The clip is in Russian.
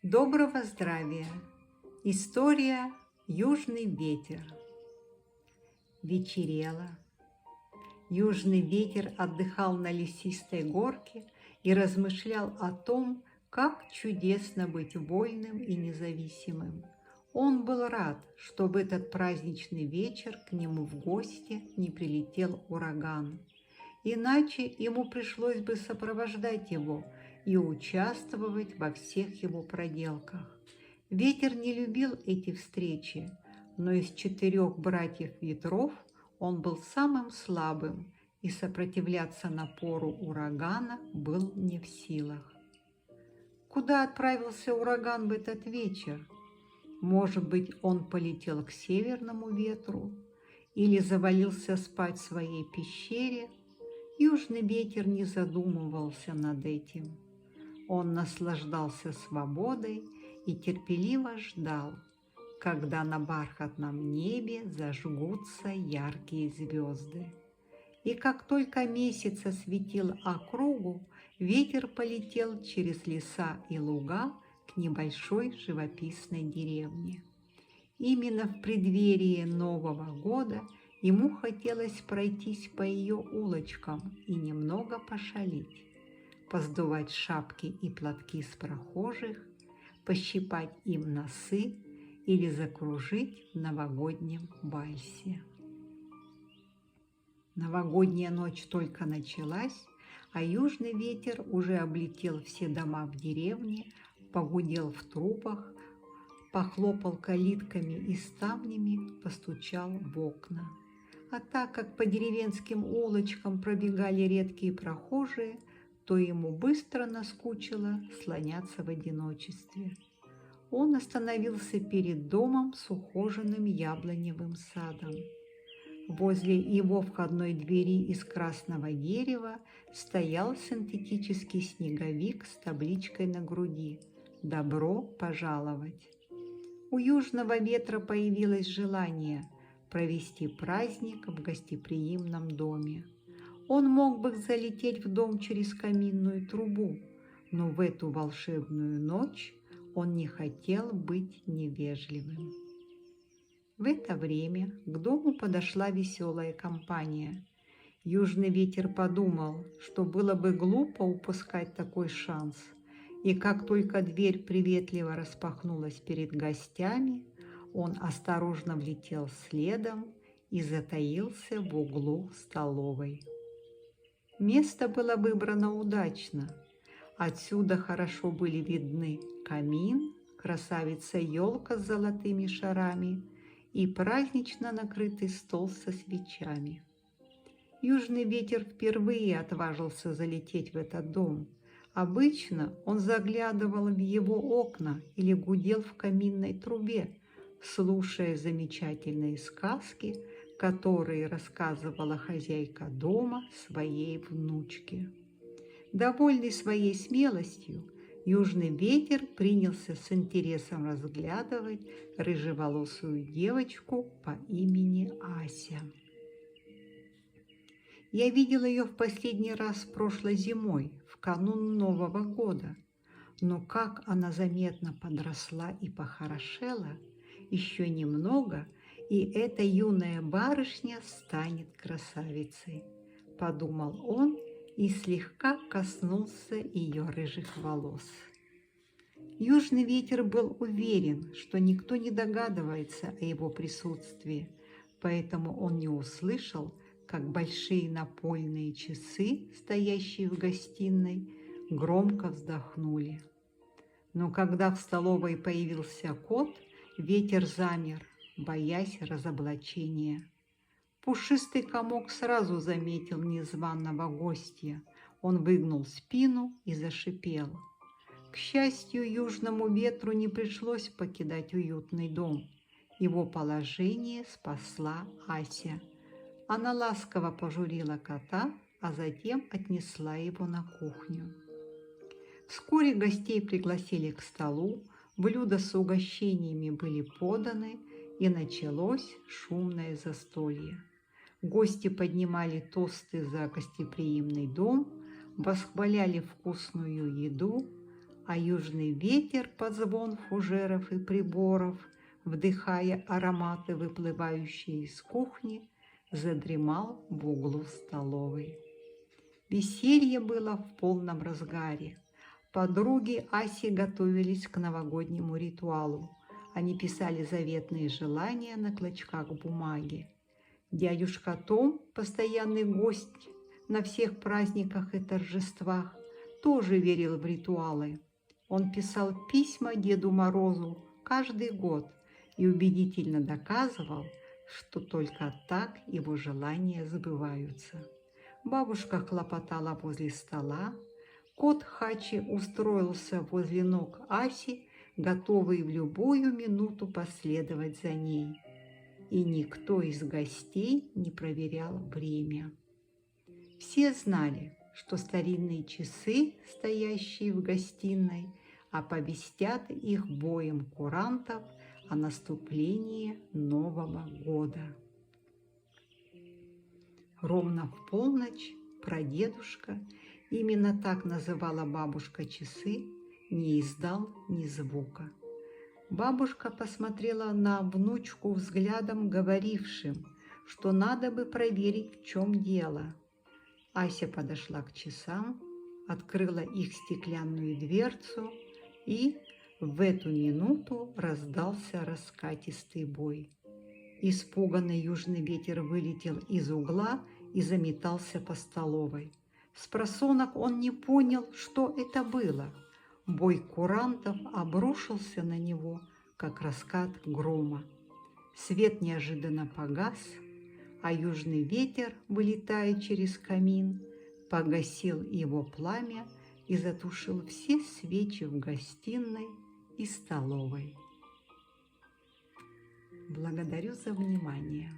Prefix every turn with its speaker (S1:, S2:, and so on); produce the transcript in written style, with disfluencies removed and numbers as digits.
S1: Доброго здравия! История «Южный ветер». Вечерело. Южный ветер отдыхал на лесистой горке и размышлял о том, как чудесно быть вольным и независимым. Он был рад, что в этот праздничный вечер к нему в гости не прилетел ураган. Иначе ему пришлось бы сопровождать его и участвовать во всех его проделках. Ветер не любил эти встречи, но из 4 братьев ветров он был самым слабым и сопротивляться напору урагана был не в силах. Куда отправился ураган в этот вечер? Может быть, он полетел к северному ветру или завалился спать в своей пещере? Южный ветер не задумывался над этим. Он наслаждался свободой и терпеливо ждал, когда на бархатном небе зажгутся яркие звезды. И как только месяц осветил округу, ветер полетел через леса и луга к небольшой живописной деревне. Именно в преддверии Нового года ему хотелось пройтись по ее улочкам и немного пошалить, поздувать шапки и платки с прохожих, пощипать им носы или закружить в новогоднем вальсе. Новогодняя ночь только началась, а южный ветер уже облетел все дома в деревне, погудел в трубах, похлопал калитками и ставнями, постучал в окна. А так как по деревенским улочкам пробегали редкие прохожие, то ему быстро наскучило слоняться в одиночестве. Он остановился перед домом с ухоженным яблоневым садом. Возле его входной двери из красного дерева стоял синтетический снеговик с табличкой на груди «Добро пожаловать». У южного ветра появилось желание провести праздник в гостеприимном доме. Он мог бы залететь в дом через каминную трубу, но в эту волшебную ночь он не хотел быть невежливым. В это время к дому подошла веселая компания. Южный ветер подумал, что было бы глупо упускать такой шанс, и как только дверь приветливо распахнулась перед гостями, он осторожно влетел следом и затаился в углу столовой. Место было выбрано удачно. Отсюда хорошо были видны камин, красавица-елка с золотыми шарами и празднично накрытый стол со свечами. Южный ветер впервые отважился залететь в этот дом. Обычно он заглядывал в его окна или гудел в каминной трубе, слушая замечательные сказки, которые рассказывала хозяйка дома своей внучке. Довольный своей смелостью, южный ветер принялся с интересом разглядывать рыжеволосую девочку по имени Ася. Я видела ее в последний раз прошлой зимой, в канун Нового года. Но как она заметно подросла и похорошела, еще немного, и эта юная барышня станет красавицей, подумал он и слегка коснулся ее рыжих волос. Южный ветер был уверен, что никто не догадывается о его присутствии, поэтому он не услышал, как большие напольные часы, стоящие в гостиной, громко вздохнули. Но когда в столовой появился кот, ветер замер, боясь разоблачения. Пушистый комок сразу заметил незваного гостя. Он выгнул спину и зашипел. К счастью, южному ветру не пришлось покидать уютный дом. Его положение спасла Ася. Она ласково пожурила кота, а затем отнесла его на кухню. Вскоре гостей пригласили к столу, блюда с угощениями были поданы, и началось шумное застолье. Гости поднимали тосты за гостеприимный дом, восхваляли вкусную еду, а южный ветер под звон фужеров и приборов, вдыхая ароматы, выплывающие из кухни, задремал в углу столовой. Веселье было в полном разгаре. Подруги Аси готовились к новогоднему ритуалу. Они писали заветные желания на клочках бумаги. Дядюшка Том, постоянный гость на всех праздниках и торжествах, тоже верил в ритуалы. Он писал письма Деду Морозу каждый год и убедительно доказывал, что только так его желания сбываются. Бабушка хлопотала возле стола, кот Хачи устроился возле ног Аси, готовый в любую минуту последовать за ней. И никто из гостей не проверял время. Все знали, что старинные часы, стоящие в гостиной, оповестят их боем курантов о наступлении Нового года. Ровно в полночь прадедушка, именно так называла бабушка часы, не издал ни звука. Бабушка посмотрела на внучку взглядом, говорившим, что надо бы проверить, в чем дело. Ася подошла к часам, открыла их стеклянную дверцу, и в эту минуту раздался раскатистый бой. Испуганный южный ветер вылетел из угла и заметался по столовой. Спросонок он не понял, что это было. Бой курантов обрушился на него, как раскат грома. Свет неожиданно погас, а южный ветер, вылетая через камин, погасил его пламя и затушил все свечи в гостиной и столовой. Благодарю за внимание.